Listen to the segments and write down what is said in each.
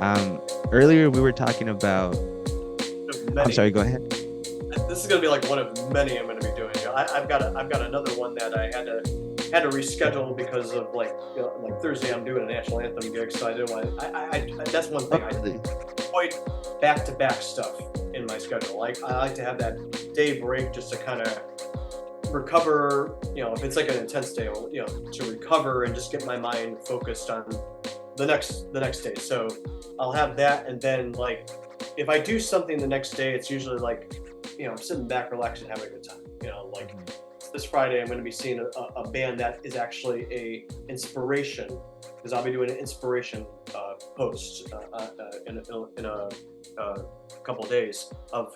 Um, Earlier we were talking about. Of I'm many. sorry. Go ahead. This is gonna be like one of many I'm gonna be doing. I've got another one that I had to reschedule because of like Thursday I'm doing a national anthem gig, so I didn't want. That's one Oh, thing I really? avoid back to back stuff in my schedule. Like I like to have that day break just to kind of recover. If it's like an intense day, to recover and just get my mind focused on the next day. So I'll have that, and then like if I do something the next day, it's usually like I'm sitting back, relaxing, having a good time. Like Mhm. this Friday, I'm going to be seeing a band that is actually a inspiration because I'll be doing an inspiration post in a couple of days of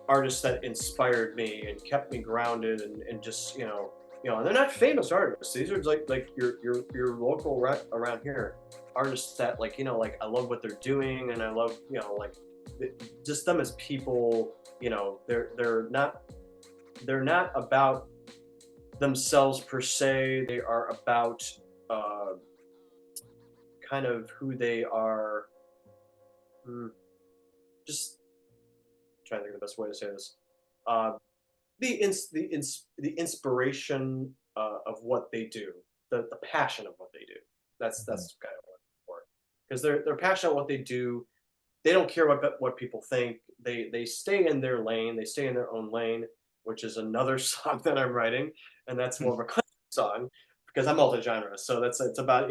artists that inspired me and kept me grounded and just and they're not famous artists. These are like your local around here artists that like I love what they're doing and I love like just them as people. They're not about themselves per se. They are about uh, kind of who they are. mm, Just trying to think of the best way to say this. Uh, the inspiration of what they do, the passion of what they do. Mhm. That's kind of what I'm for, because they're passionate about what they do. They don't care what people think. They stay in their lane. They stay in their own lane, which is another song that I'm writing, and that's more of a country song because I'm multi-genre. So it's about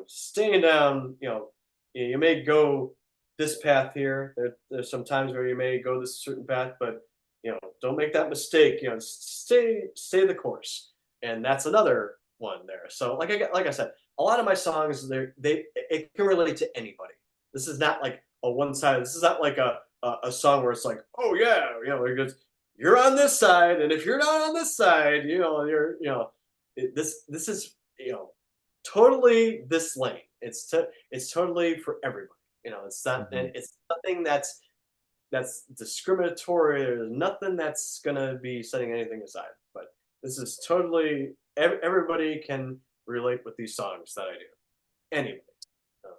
staying down. You may go this path here. There's some times where you may go this certain path, but don't make that mistake. Stay the course, and that's another one there. So like I said, a lot of my songs they it can relate to anybody. This is not like a one sided. This is not like a song where it's like, oh yeah, you're on this side, and if you're not on this side, this is totally this lane. It's totally for everybody. It's not, and Mhm. it's nothing that's discriminatory. There's nothing that's gonna be setting anything aside. But this is totally everybody can relate with these songs that I do. Anyway, so,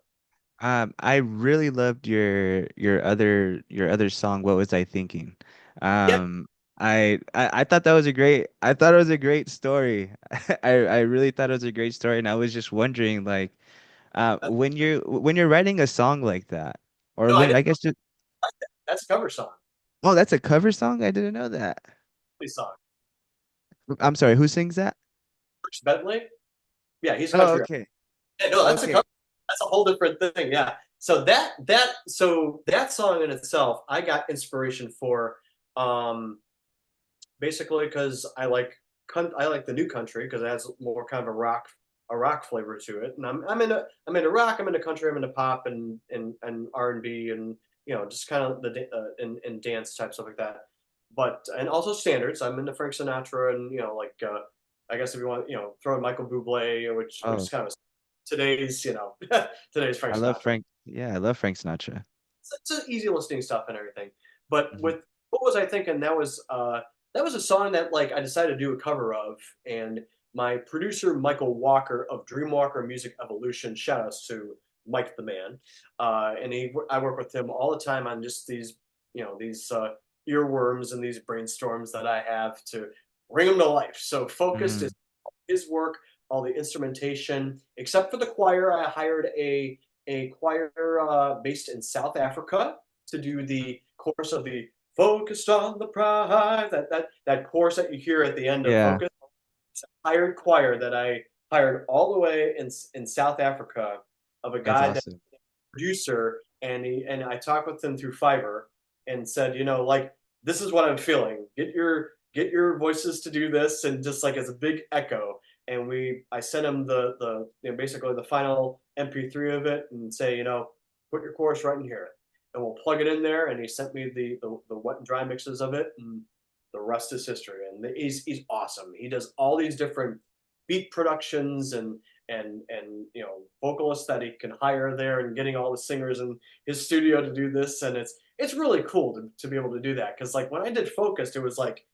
I really loved your other song. What was I thinking? yep. Um, I thought that was a great. I thought it was a great story. I really thought it was a great story, and I was just wondering, like, when you're writing a song like that, or No, I when didn't I guess just. like that. That's a cover song. Oh, that's a cover song? I didn't know that. Please song. I'm sorry, who sings that? Bruce Bentley. Yeah, he's a Oh, country. okay. Yeah, no, that's a Okay. cover. That's a whole different thing. Yeah. So that song in itself, I got inspiration for, um, basically because I like the new country because it has more kind of a rock flavor to it, and I'm into rock, I'm into country, I'm into pop and R&B and just kind of and dance type stuff like that, but and also standards. I'm into Frank Sinatra and I guess if you want throw in Michael Bublé, which Oh, is kind of today's today's Frank I love Sinatra. Frank. Yeah, I love Frank Sinatra. It's easy listening stuff and everything. But Hmm. with what was I thinking? That was a song that like I decided to do a cover of, and my producer Michael Walker of Dreamwalker Music Evolution. Shout outs to Mike the Man, and I work with him all the time on just these earworms and these brainstorms that I have to bring them to life. So focused is Hmm. his work, all the instrumentation, except for the choir. I hired a choir based in South Africa to do the chorus of the "Focused on the Prize." That chorus that you hear at the end of Yeah, Focus. It's a hired choir that I hired all the way in South Africa of a that's guy that's awesome. a producer, and I talked with him through Fiverr and said, like this is what I'm feeling. Get your voices to do this, and just like as a big echo. And I sent him the basically the final MP3 of it and say, put your chorus right in here, and we'll plug it in there. And he sent me the wet and dry mixes of it, and the rest is history. And he's awesome. He does all these different beat productions and vocalists that he can hire there, and getting all the singers in his studio to do this. And it's really cool to be able to do that, because like when I did Focused, it was like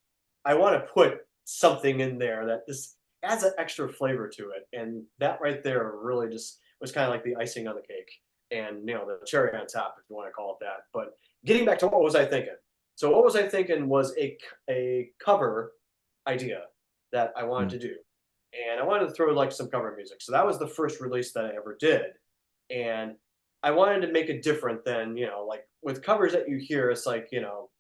I want to put something in there that just adds an extra flavor to it, and that right there really just was kind of like the icing on the cake. and the cherry on top, if you want to call it that. But getting back to what was I thinking? So what was I thinking was a cover idea that I wanted Mm. to do, and I wanted to throw like some cover music. So that was the first release that I ever did, and I wanted to make it different than like with covers that you hear. It's like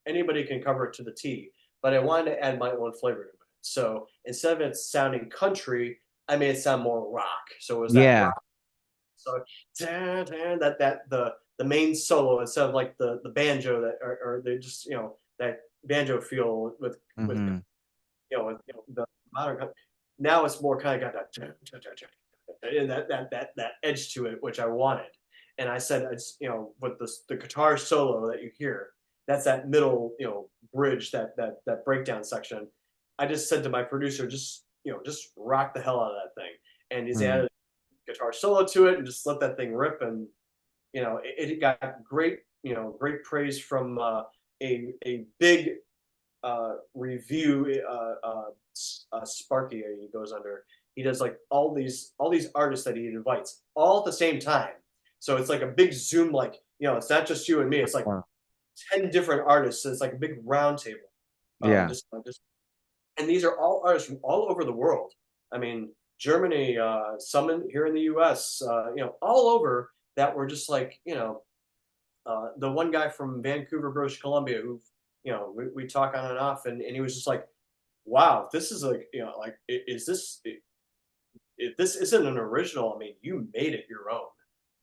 anybody can cover it to the T, but I wanted to add my own flavor to it. So instead of it sounding country, I made it sound more rock. So it was that Yeah. rock. So the main solo instead of like the banjo that or they just that banjo feel with Hmm. the modern. Now it's more kind of got that edge to it, which I wanted. And I said, it's with the guitar solo that you hear, that's that middle bridge, that breakdown section. I just said to my producer, just rock the hell out of that thing, and he's Mm. added guitar solo to it, and just let that thing rip. And it got great praise from a big review. Sparky, he goes under. He does like all these artists that he invites all at the same time. So it's like a big Zoom, like it's not just you and me. It's like Wow. 10 different artists. So it's like a big round table. Yeah. Just and these are all artists from all over the world. I mean, Germany, some here in the U.S., all over that were just like the one guy from Vancouver, British Columbia, who we talk on and off, and he was just like, "Wow, this is like like is this if this isn't an original? I mean, you made it your own."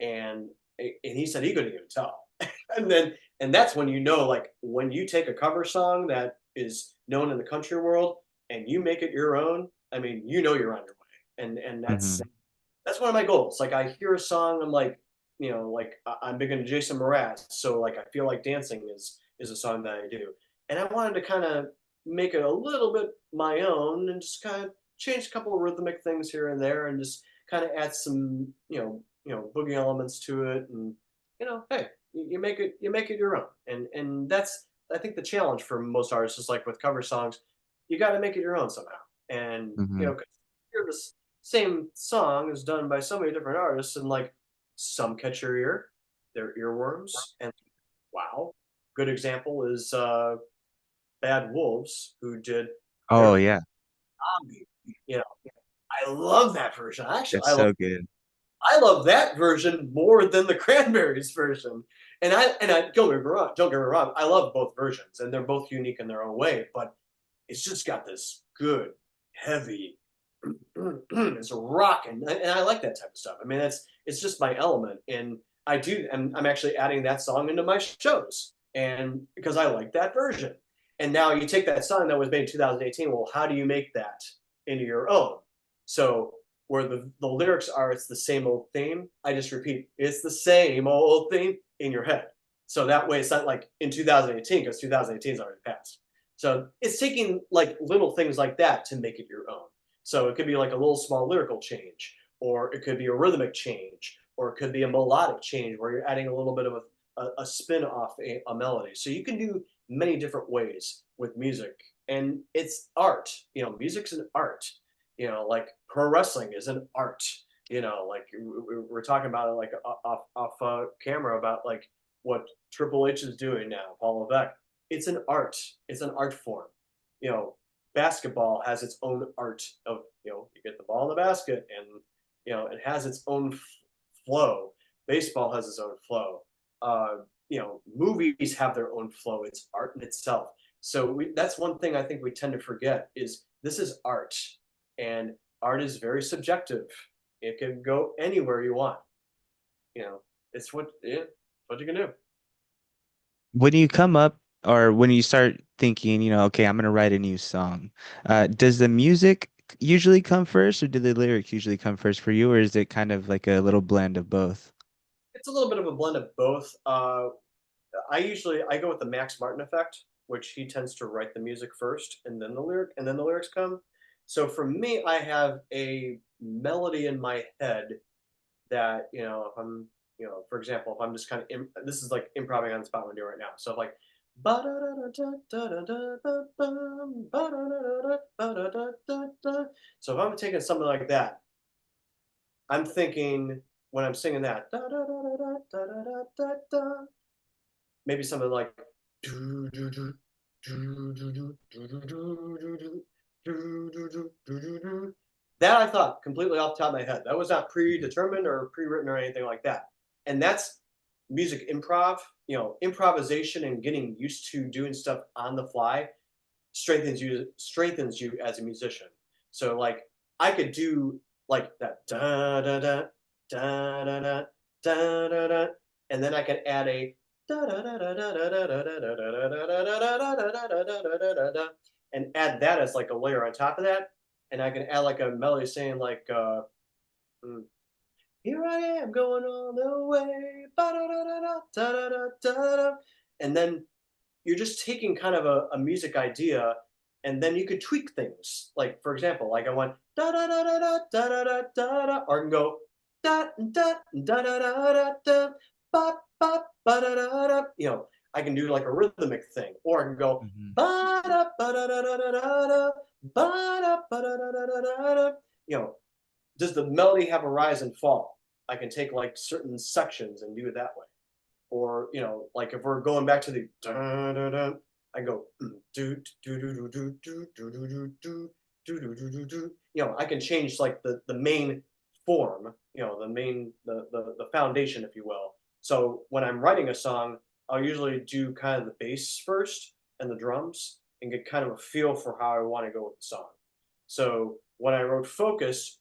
And he said he couldn't even tell. And that's when like when you take a cover song that is known in the country world and you make it your own. I mean, you're on your way, and Hmm. that's one of my goals. Like I hear a song, I'm like, like I'm big into Jason Mraz, so like I feel like dancing is a song that I do, and I wanted to kind of make it a little bit my own and just kind of change a couple of rhythmic things here and there, and just kind of add some boogie elements to it, and hey, you make it your own, and that's I think the challenge for most artists is like with cover songs, you got to make it your own somehow, and Hmm. 'cause you're this same song is done by so many different artists, and like some catch your ear, they're earworms, and wow, good example is Bad Wolves, who did Oh their yeah. zombie. You know, I love that version. Actually, It's so good. I love that version more than the Cranberries version. And I don't get me wrong, I love both versions, and they're both unique in their own way. But it's just got this good, heavy, it's rocking, and I like that type of stuff. I mean, it's just my element, and I'm actually adding that song into my shows, and because I like that version. And now you take that song that was made in 2018. Well, how do you make that into your own? So where the lyrics are, it's the same old theme. I just repeat, it's the same old theme in your head. So that way, it's not like in 2018 because 2018 is already passed. So it's taking like little things like that to make it your own. So it could be like a little small lyrical change, or it could be a rhythmic change, or it could be a melodic change where you're adding a little bit of a spin off a melody. So you can do many different ways with music, and it's art. Music's an art. Like pro wrestling is an art. Like we're talking about it like off camera about like what Triple H is doing now, Paul Levesque. It's an art. It's an art form. You know, Basketball has its own art of you get the ball in the basket, and it has its own flow. Baseball has its own flow. Movies have their own flow. It's art in itself. So that's one thing I think we tend to forget is this is art, and art is very subjective. It can go anywhere you want. You know, it's what you can do. When you come up or when you start thinking, okay, I'm gonna write a new song, does the music usually come first, or do the lyrics usually come first for you, or is it kind of like a little blend of both? It's a little bit of a blend of both. I go with the Max Martin effect, which he tends to write the music first, and then the lyrics come. So for me, I have a melody in my head that if I'm for example, if I'm just kind of this is like improvising on the spot I'm doing right now. So like so if I'm taking something like that, I'm thinking. when I'm singing that, da, da, da, da, da, da, da, da, da, maybe something like do, do, do, do, do, do, do, do, do, do, do, do, do, do, do, do, do. That I thought completely off the top of my head. That was not Mhm. predetermined or pre-written or anything like that. And that's music improv, improvisation and getting used to doing stuff on the fly strengthens you as a musician. So like I could do like that da da da da da da da da da, and then I can add a da da da da da da da da da da da da da da da da da, and add that as like a layer on top of that, and I can add like a melody saying like here I am going all the way, ba da da da da da da da da, and then you're just taking kind of a music idea and then you could tweak things. Like for example, like I went da da da da da da da da da da, or I can go da da da da da da da ba ba ba da da da. I can do like a rhythmic thing, or I can go Mhm. ba da ba da da da da da da ba da ba da da da da da da. You know, does the melody have a rise and fall? I can take like certain sections and do it that way. Or like if we're going back to the dun, dun, dun, I go do do do do do do do do do do do do do do do. I can change like the main form, the foundation, if you will. So when I'm writing a song, I'll usually do kind of the bass first and the drums and get kind of a feel for how I want to go with the song. So when I wrote Focus,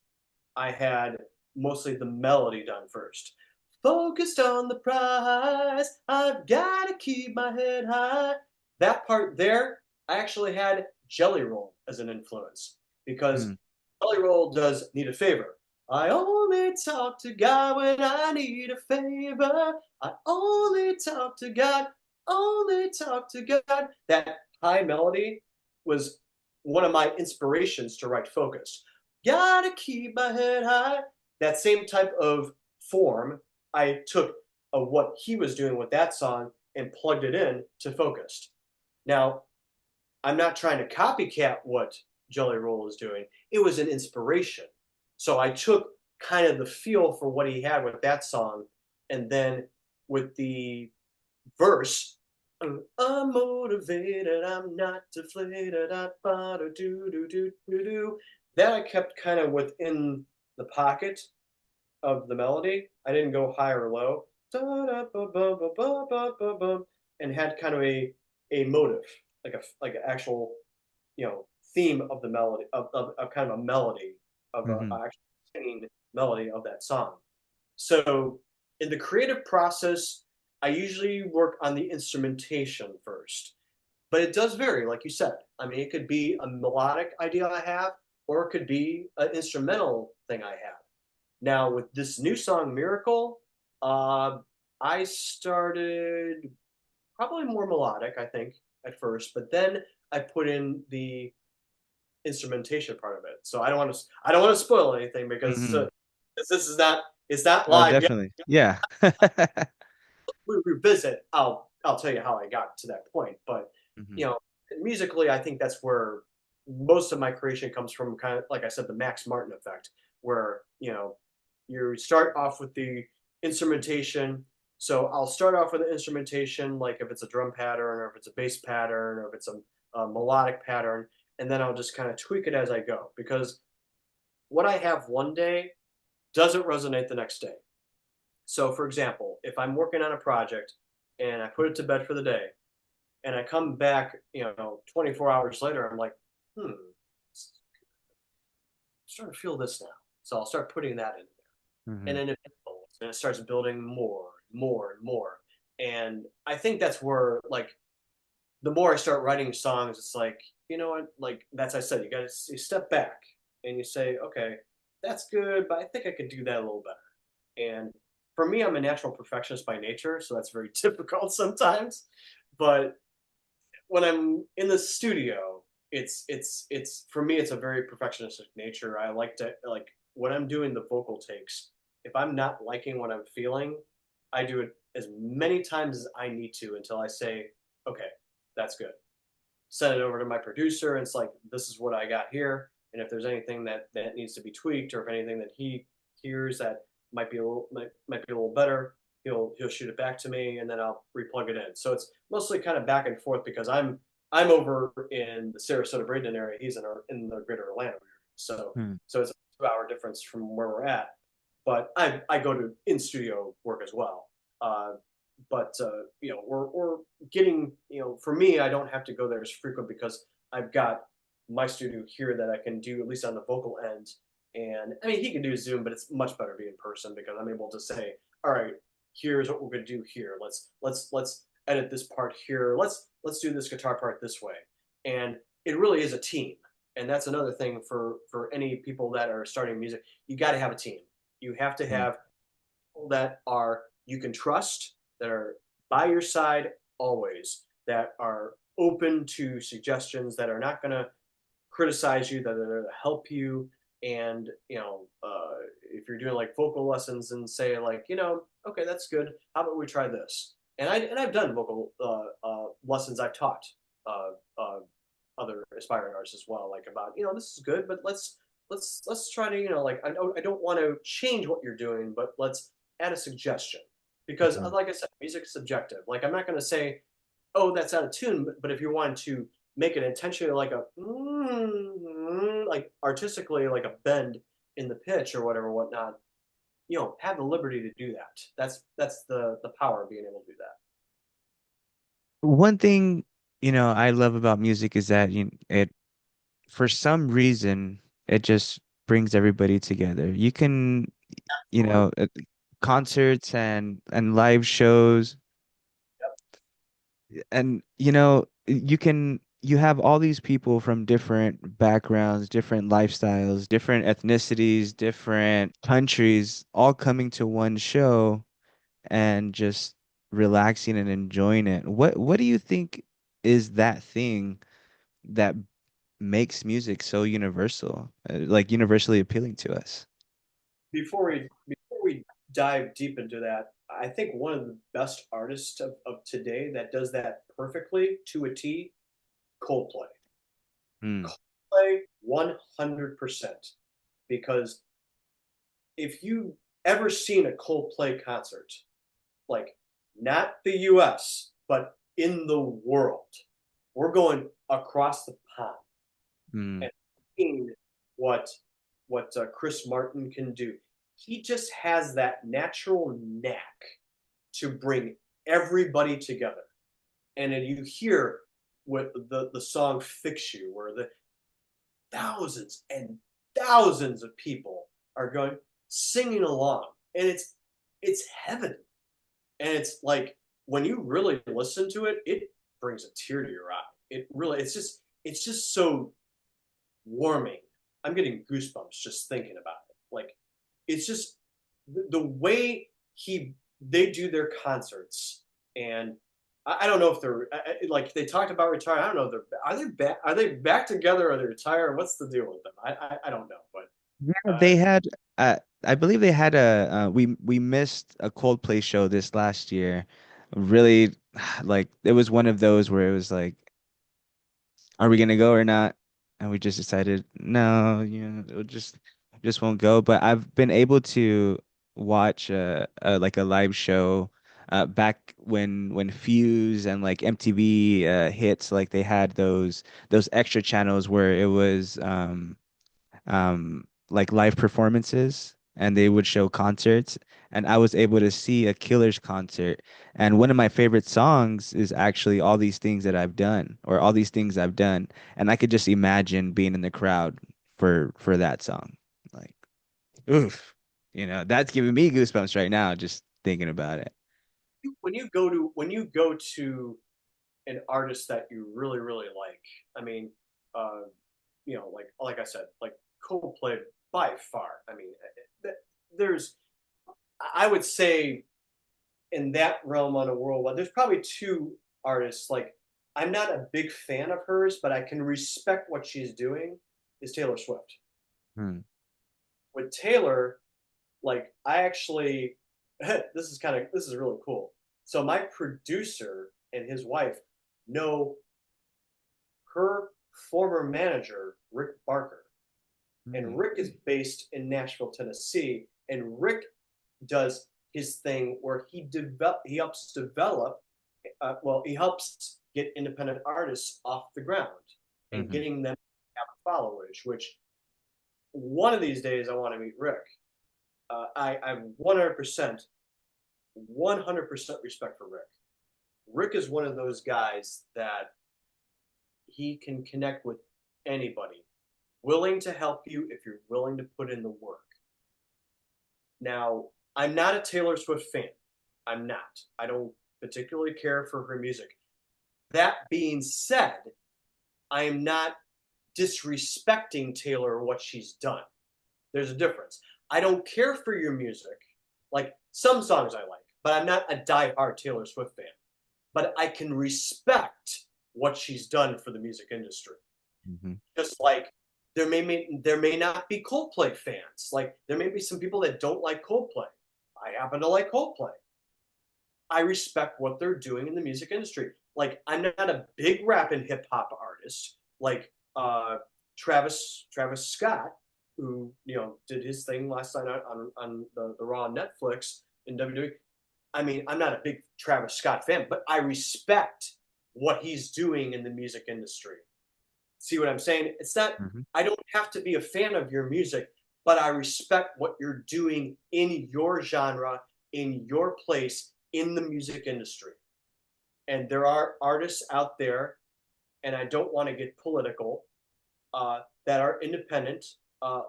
I had mostly the melody done first. Focused on the prize, I've got to keep my head high. That part there, I actually had Jelly Roll as an influence because Mm. Jelly Roll does Need a Favor. I only talk to God when I need a favor. I only talk to God, only talk to God. That high melody was one of my inspirations to write Focus. Gotta keep my head high. That same type of form, I took of what he was doing with that song and plugged it in to Focused. Now, I'm not trying to copycat what Jelly Roll is doing. It was an inspiration. So I took kind of the feel for what he had with that song, and then with the verse, I'm motivated, I'm not deflated, I bada do do do do do. That I kept kind of within the pocket of the melody. I didn't go high or low. Da, da, ba, ba, ba, ba, ba, ba, ba, and had kind of a motive, like an actual theme of the melody of kind of a melody of a Mhm. actual singing melody of that song. So in the creative process, I usually work on the instrumentation first. But it does vary, like you said. I mean, it could be a melodic idea I have, or it could be an instrumental thing I have. Now, with this new song, Miracle, uh, I started probably more melodic, I think, at first, but then I put in the instrumentation part of it. So I don't want to spoil anything because Mhm. this is not it's not Oh, live yet. definitely. Yeah. We revisit, I'll tell you how I got to that point. But Mhm. you know, musically, I think that's where most of my creation comes from. Kind of like I said, the Max Martin effect, where you start off with the instrumentation. So I'll start off with the instrumentation, like if it's a drum pattern, or if it's a bass pattern, or if it's a melodic pattern, and then I'll just kind of tweak it as I go because what I have one day doesn't resonate the next day. So, for example, if I'm working on a project and I put it to bed for the day and I come back, 24 hours later, I'm like, I'm starting to feel this now. So I'll start putting that in there. And Mhm. then it builds and it starts building more, more, and more. And I think that's where, like, the more I start writing songs, it's like, you know what? Like, that's I said, you step back and you say, okay, that's good, but I think I could do that a little better. And for me, I'm a natural perfectionist by nature, so that's very difficult sometimes. But when I'm in the studio, it's for me, it's a very perfectionistic nature. I like to like when I'm doing the vocal takes. If I'm not liking what I'm feeling, I do it as many times as I need to until I say, okay, that's good. Send it over to my producer, and it's like, this is what I got here. And if there's anything that needs to be tweaked, or if anything that he hears that might be a little better. He'll shoot it back to me, and then I'll replug it in. So it's mostly kind of back and forth because I'm over in the Sarasota Bradenton area. He's in the greater Atlanta area. So Hmm. so it's a 2 hour difference from where we're at. But I go to in studio work as well. Uh, but we're getting, for me, I don't have to go there as frequent because I've got my studio here that I can do at least on the vocal end. And I mean, he can do Zoom, but it's much better to be in person because I'm able to say, all right, here's what we're going to do here. Let's edit this part here. Let's do this guitar part this way. And it really is a team. And that's another thing for any people that are starting music. You got to have a team. You have to Hmm. have people that are you can trust, that are by your side always, that are open to suggestions, that are not going to criticize you, that are there to help you. And if you're doing like vocal lessons and say like, okay, that's good. How about we try this? And I've done vocal lessons. I've taught uh, uh, other aspiring artists as well, like about this is good, but let's try to like I don't want to change what you're doing, but let's add a suggestion because Hmm. like I said, music is subjective. Like I'm not going to say, oh, that's out of tune, but if you want to make it intentionally like a like artistically like a bend in the pitch or whatever whatnot, have the liberty to do that. That's the power of being able to do that. One thing, I love about music is that it for some reason it just brings everybody together. You can, you Absolutely. know, uh, concerts and live shows and you have all these people from different backgrounds, different lifestyles, different ethnicities, different countries all coming to one show and just relaxing and enjoying it. What do you think is that thing that makes music so universal, like universally appealing to us? Before we dive deep into that, I think one of the best artists of today that does that perfectly to a T, Coldplay. Hmm. Coldplay 100%. Because if you ever seen a Coldplay concert, like not the US, but in the world, we're going across the pond Hmm. and seeing what Chris Martin can do. He just has that natural knack to bring everybody together. And then you hear what the song "Fix You," where the thousands and thousands of people are going singing along, and it's heaven. And it's like when you really listen to it, it brings a tear to your eye. It really, it's just so warming. I'm getting goosebumps just thinking about it. Like it's just the way he they do their concerts, and I don't know if they're like they talked about retiring. I don't know if they're back together or they retire. What's the deal with them? I don't know, but Yeah, uh, they had I believe they had we missed a Coldplay show this last year. Really like it was one of those where it was like, are we gonna go or not? And we just decided no, we'll just won't go. But I've been able to watch like a live show back when Fuse and like MTV hits, like they had those extra channels where it was like live performances and they would show concerts, and I was able to see a Killers concert, and one of my favorite songs is actually All These Things That I've Done, or All These Things I've Done, and I could just imagine being in the crowd for that song. Like, oof, that's giving me goosebumps right now just thinking about it. when you go to an artist that you really really like, I mean, uh, like I said, like Coldplay by far. I mean, there's I would say in that realm on a worldwide, there's probably two artists. Like I'm not a big fan of hers, but I can respect what she's doing. Is Taylor Swift. Hmm. With Taylor, like I actually, this is really cool. So my producer and his wife know her former manager, Rick Barker. And Hmm. Rick is based in Nashville, Tennessee. And Rick does his thing where he helps develop, well, he helps get independent artists off the ground and Hmm. getting them to have followers. Which one of these days I want to meet Rick. I 100% respect for Rick. Rick is one of those guys that he can connect with anybody, willing to help you if you're willing to put in the work. Now, I'm not a Taylor Swift fan. I'm not. I don't particularly care for her music. That being said, I am not disrespecting Taylor or what she's done. There's a difference. I don't care for your music. Like some songs I like, but I'm not a die-hard Taylor Swift fan. But I can respect what she's done for the music industry. Hmm. Just like there may not be Coldplay fans. Like there may be some people that don't like Coldplay. I happen to like Coldplay. I respect what they're doing in the music industry. Like I'm not a big rap and hip hop artist like Travis Scott, who did his thing last night on the Raw on Netflix in WWE. I mean, I'm not a big Travis Scott fan, but I respect what he's doing in the music industry. See what I'm saying? It's not, Hmm. I don't have to be a fan of your music, but I respect what you're doing in your genre, in your place in the music industry. And there are artists out there, and I don't want to get political, that are independent,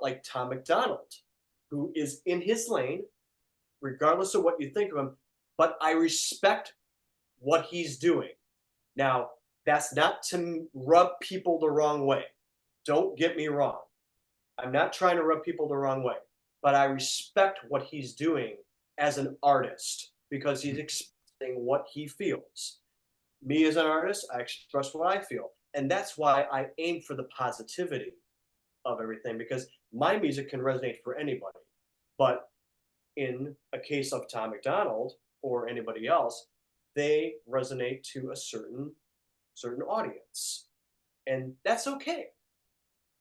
like Tom McDonald, who is in his lane, regardless of what you think of him, but I respect what he's doing. Now, that's not to rub people the wrong way. Don't get me wrong. I'm not trying to rub people the wrong way, but I respect what he's doing as an artist because he's expressing what he feels. Me as an artist, I express what I feel. And that's why I aim for the positivity of everything because my music can resonate for anybody. But in a case of Tom McDonald or anybody else, they resonate to a certain audience. And that's okay.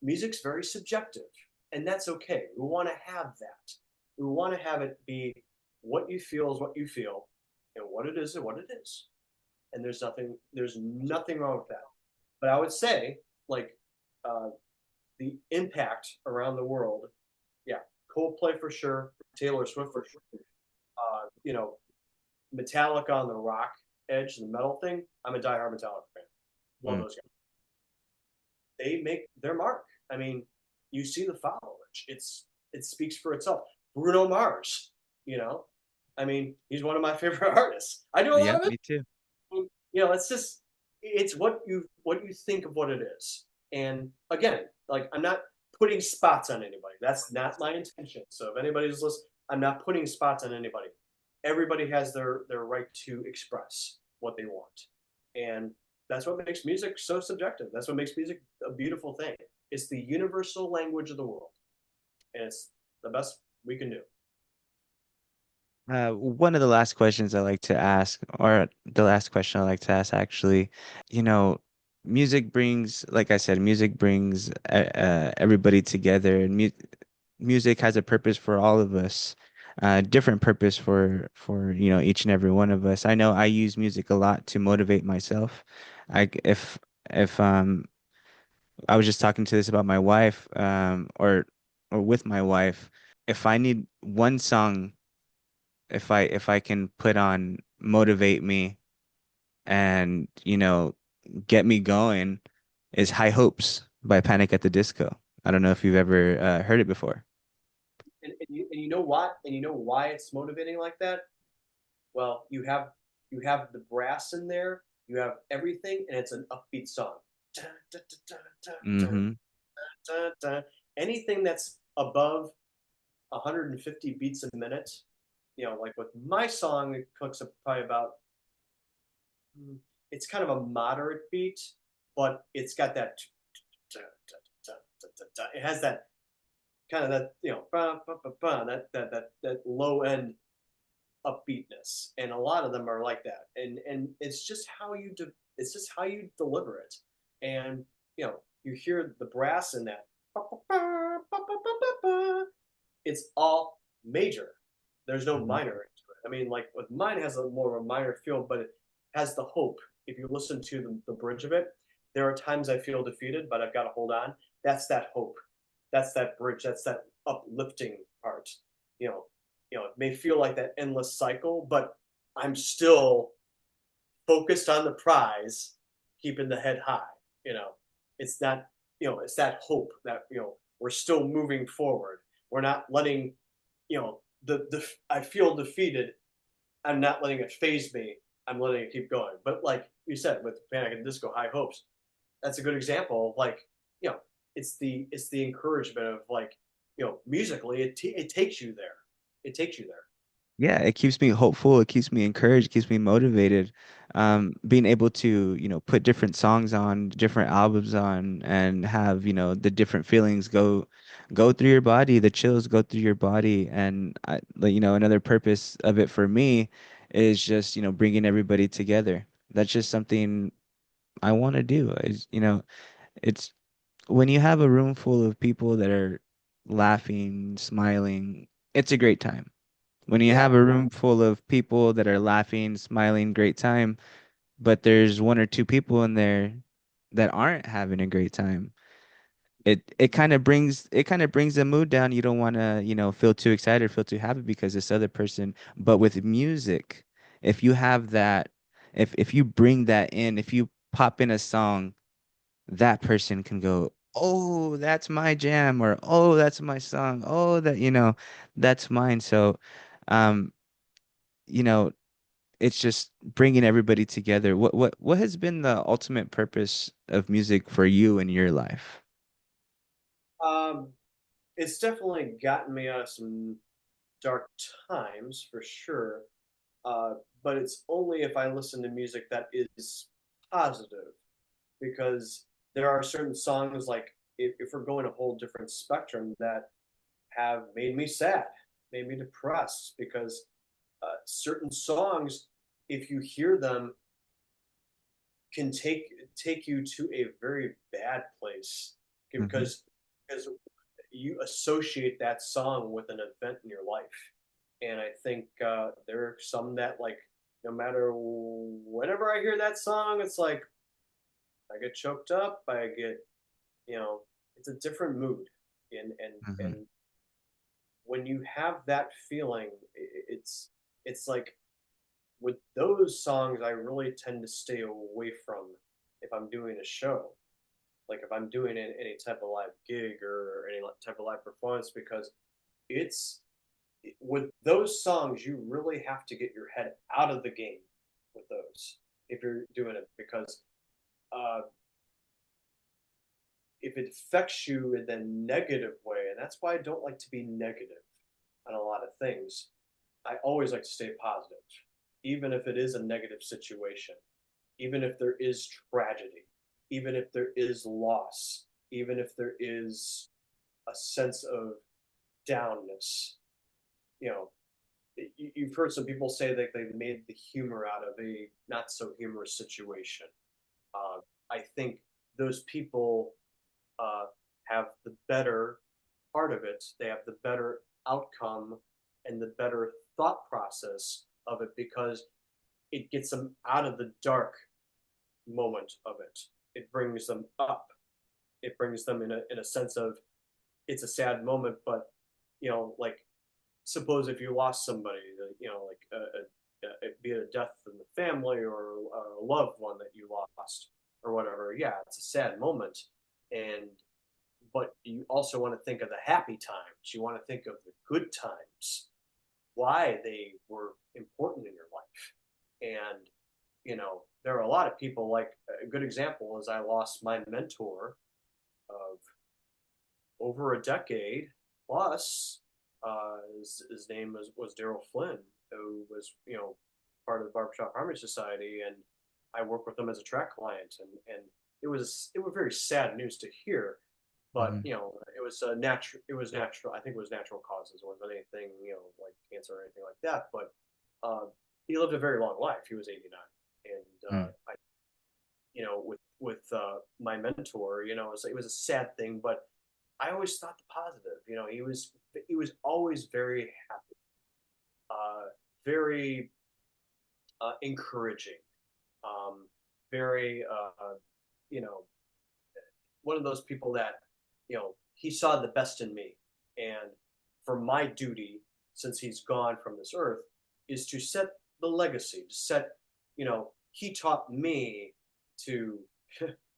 Music's very subjective, and that's okay. We want to have that. We want to have it be what you feel is what you feel, and what it is what it is. And there's nothing wrong with that. But I would say, like, uh, the impact around the world, yeah, Coldplay for sure, Taylor Swift for sure. Metallica on the rock edge, the metal thing. I'm a diehard Metallica fan. Love Mm. those guys. They make their mark. I mean, you see the followers. It speaks for itself. Bruno Mars, you know, I mean, he's one of my favorite artists. I do a lot Yeah, of it. me too. It's what you think of what it is. And again, like I'm not putting spots on anybody. That's not my intention. So if anybody's listening, I'm not putting spots on anybody. Everybody has their right to express what they want. And that's what makes music so subjective. That's what makes music a beautiful thing. It's the universal language of the world. And it's the best we can do. One of the last questions I like to ask, or the last question I like to ask, actually, you know, music brings, like I said, music brings everybody together, and music has a purpose for all of us, different purpose for each and every one of us. I know I use music a lot to motivate myself. I if I was just talking to this about my wife, or with my wife, if I need one song, if I can put on motivate me and get me going, is High Hopes by Panic at the Disco. I don't know if you've ever heard it before. And you know what? And you know why it's motivating like that? Well, you have the brass in there, you have everything, and it's an upbeat song. Dun, dun, dun, dun, dun, Hmm. dun, dun. Anything that's above 150 beats a minute, like with my song, it cooks up probably about. It's kind of a moderate beat, but it's got that. It has that kind of that that low end upbeatness, and a lot of them are like that, and it's just how you deliver it, and you hear the brass in that. It's all major, There's no Mhm. minor into it. I mean, like with mine has a more of a minor feel, but it has the hope. If you listen to the bridge of it, there are times I feel defeated, but I've got to hold on. That's that hope. That's that bridge. That's that uplifting part. You know, it may feel like that endless cycle, but I'm still focused on the prize, keeping the head high. You know, it's not, it's that hope that, we're still moving forward. We're not letting, the I feel defeated. I'm not letting it phase me. I'm letting it keep going. But like you said, with Panic at the Disco, High Hopes, that's a good example of like, you know, it's the encouragement of like, musically, it takes you there. It takes you there. Yeah, it keeps me hopeful, it keeps me encouraged, it keeps me motivated. Being able to, put different songs on, different albums on, and have, the different feelings go through your body, the chills go through your body. And like, another purpose of it for me is just, bringing everybody together. That's just something I want to do. It's when you have a room full of people that are laughing, smiling, it's a great time. When you Yeah. have a room full of people that are laughing, smiling, great time, but there's one or two people in there that aren't having a great time, it kind of brings the mood down. You don't want to, feel too excited, feel too happy because this other person. But with music, if you have that, if you bring that in, if you pop in a song, that person can go, "Oh, that's my jam," or "Oh, that's my song." "Oh, that's mine." So, um, you know, it's just bringing everybody together. What has been the ultimate purpose of music for you in your life? Um, it's definitely gotten me out of some dark times for sure. Uh, but it's only if I listen to music that is positive, because there are certain songs like if we're going a whole different spectrum that have made me sad, made me depressed, because certain songs, if you hear them, can take you to a very bad place Hmm. because you associate that song with an event in your life. And I think there are some that like no matter whenever I hear that song, it's like I get choked up, I get, it's a different mood. And Hmm. when you have that feeling, it's like with those songs I really tend to stay away from if I'm doing a show. Like if I'm doing any type of live gig or any type of live performance, because it's with those songs you really have to get your head out of the game with those if you're doing it, because uh, if it affects you in the negative way, and that's why I don't like to be negative on a lot of things. I always like to stay positive, even if it is a negative situation, even if there is tragedy, even if there is loss, even if there is a sense of downness. You know, you've heard some people say that they made the humor out of a not so humorous situation. Uh, I think those people uh, have the better part of it. They have the better outcome and the better thought process of it, because it gets them out of the dark moment of it. It brings them up. It brings them in a sense of it's a sad moment, but like suppose if you lost somebody, like be it a death in the family or a loved one that you lost or whatever. Yeah, it's a sad moment, and but you also want to think of the happy times. You want to think of the good times, why they were important in your life. And, there are a lot of people, like a good example is I lost my mentor of over a decade plus. His name was Daryl Flynn, who was, part of the Barbershop Harmony Society. And I worked with him as a track client. And it was very sad news to hear, but Hmm. it was natural. I think it was natural causes. It wasn't anything like cancer or anything like that. But uh, he lived a very long life. He was 89. And Mm. I, with my mentor, it was a sad thing, but I always thought the positive. He was always very happy. very encouraging, um, very you know, one of those people that, he saw the best in me. And for my duty, since he's gone from this earth, is to set the legacy, to set, he taught me to,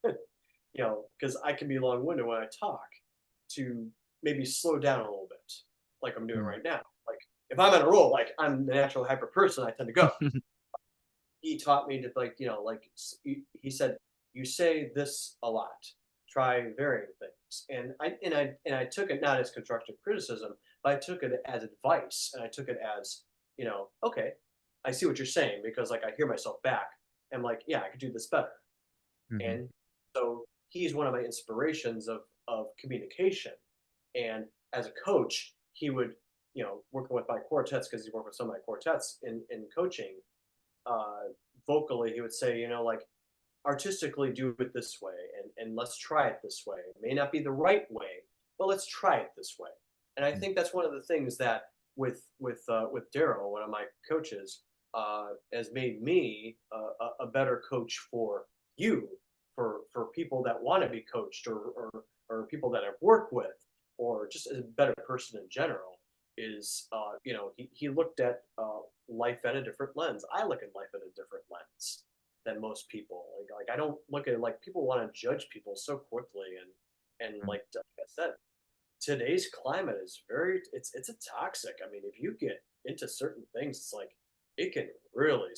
because I can be long winded when I talk, to maybe slow down a little bit, like I'm doing Mm. right now. Like if I'm in a roll, like I'm the natural hyper person, I tend to go. He taught me to like like he said, you say this a lot, try varying things. And I took it not as constructive criticism, but I took it as advice, and I took it as, okay, I see what you're saying, because like I hear myself back, and like, yeah, I could do this better. Mhm. And so he's one of my inspirations of communication. And as a coach, he would, working with my quartets, because he worked with some of my quartets in coaching, uh, vocally, he would say, like, artistically do it this way, and let's try it this way. It may not be the right way, but let's try it this way. And I Mm. think that's one of the things that with Daryl, one of my coaches, has made me a better coach for you, for people that want to be coached, or people that I've worked with, or just as a better person in general. Is he looked at life at a different lens. I look at life at a different lens than most people. Like I don't look at it like people want to judge people so quickly, and Mm. like I said, today's climate is very it's a toxic. I mean, if you get into certain things, it's like it can really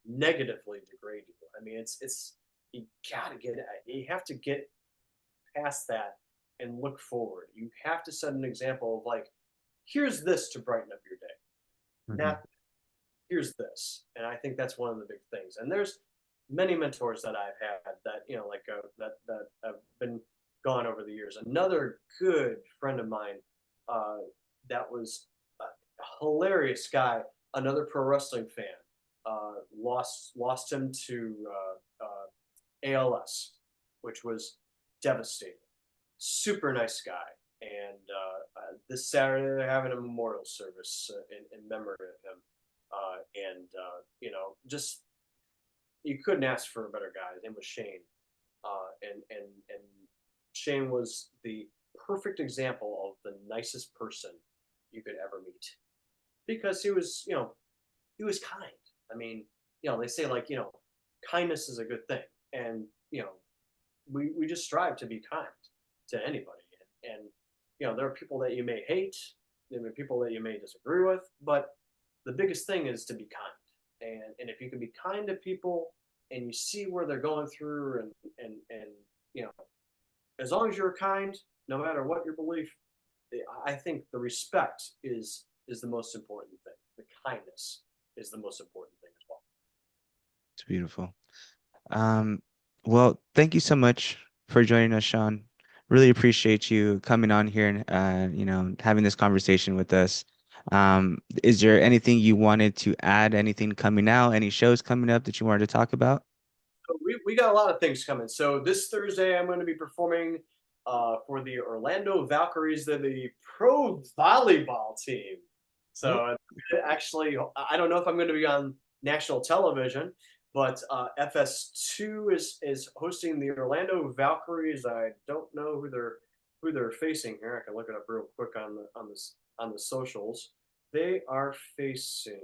negatively degrade you. I mean, it's you gotta get you have to get past that and look forward. You have to set an example of like, here's this to brighten up your day, Mhm. not here's this. And I think that's one of the big things. And there's many mentors that I've had that, like that have been gone over the years. Another good friend of mine, uh, that was a hilarious guy, another pro wrestling fan, lost him to ALS, which was devastating. Super nice guy. And this Saturday they're having a memorial service in memory of him. Just you couldn't ask for a better guy. His name was Shane, and Shane was the perfect example of the nicest person you could ever meet, because he was kind. I mean, they say like kindness is a good thing, and we just strive to be kind to anybody, and there are people that you may hate, there are people that you may disagree with, but the biggest thing is to be kind. And if you can be kind to people, and you see where they're going through, and you know as long as you're kind, no matter what your belief, I think the respect is the most important thing. The kindness is the most important thing as well. It's beautiful. Um, well, thank you so much for joining us, Sean. Really appreciate you coming on here and having this conversation with us. Is there anything you wanted to add? Anything coming out? Any shows coming up that you wanted to talk about? So we got a lot of things coming. So this Thursday, I'm going to be performing for the Orlando Valkyries. They're the pro volleyball team. Oh. So actually, I don't know if I'm going to be on national television, but FS2 is hosting the Orlando Valkyries. I don't know who they're facing here. I can look it up real quick on the socials. They are facing,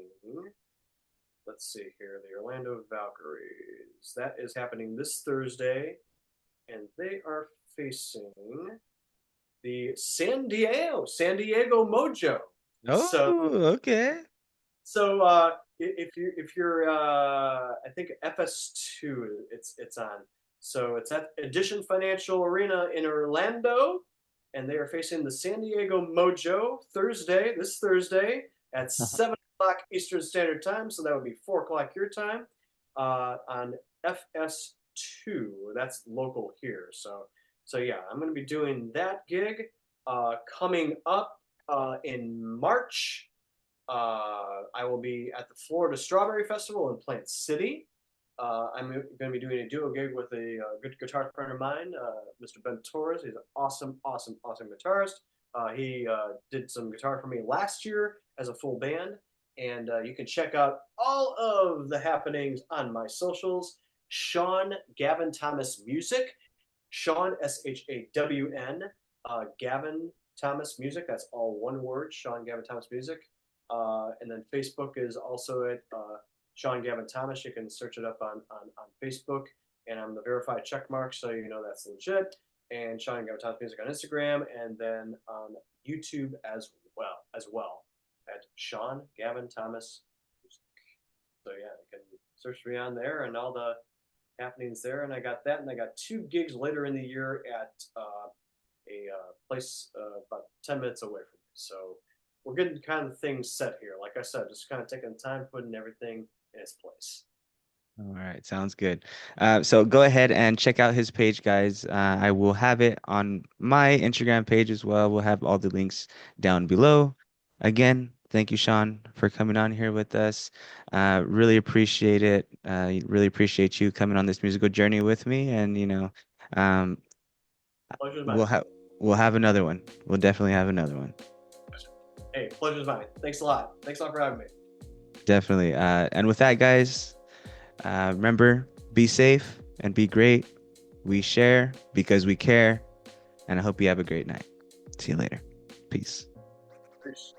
let's see here, the Orlando Valkyries. That is happening this Thursday, and they are facing the San Diego Mojo. So Oh, okay. if you're I think FS2 it's on. So it's at Edition Financial Arena in Orlando, and they are facing the San Diego Mojo this Thursday at 7 o'clock Eastern Standard Time. So that would be 4 o'clock your time, on FS2. That's local here. So yeah, I'm going to be doing that gig coming up in March. I will be at the Florida Strawberry Festival in Plant City. I'm going to be doing a duo gig with a good guitar friend of mine, Mr. Ben Torres. He's an awesome guitarist. He did some guitar for me last year as a full band. And you can check out all of the happenings on my socials. Shawn Gavin Thomas Music. Shawn, Shawn, Gavin Thomas Music. That's all one word. Shawn Gavin Thomas Music. And then Facebook is also at Shawn Gavin Thomas. You can search it up on Facebook, and I'm the verified check mark, so you know that's legit. And Shawn Gavin Thomas Music on Instagram, and then on YouTube as well at Shawn Gavin Thomas Music. So yeah, you can search me on there and all the happenings there. And I got that, and I got 2 gigs later in the year at a place about 10 minutes away from me. So we're getting kind of things set here. Like I said, just kind of taking the time, putting everything in its place. All right, sounds good. So go ahead and check out his page, guys. I will have it on my Instagram page as well. We'll have all the links down below. Again, thank you, Shawn, for coming on here with us. Really appreciate it. Really appreciate you coming on this musical journey with me. And um, Pleasure's mine. we'll have we'll have another one. We'll definitely have another one. Hey, pleasure's mine. Thanks a lot. Thanks a lot for having me. Definitely. And with that, guys, remember, be safe and be great. We share because we care. And I hope you have a great night. See you later. Peace. Peace.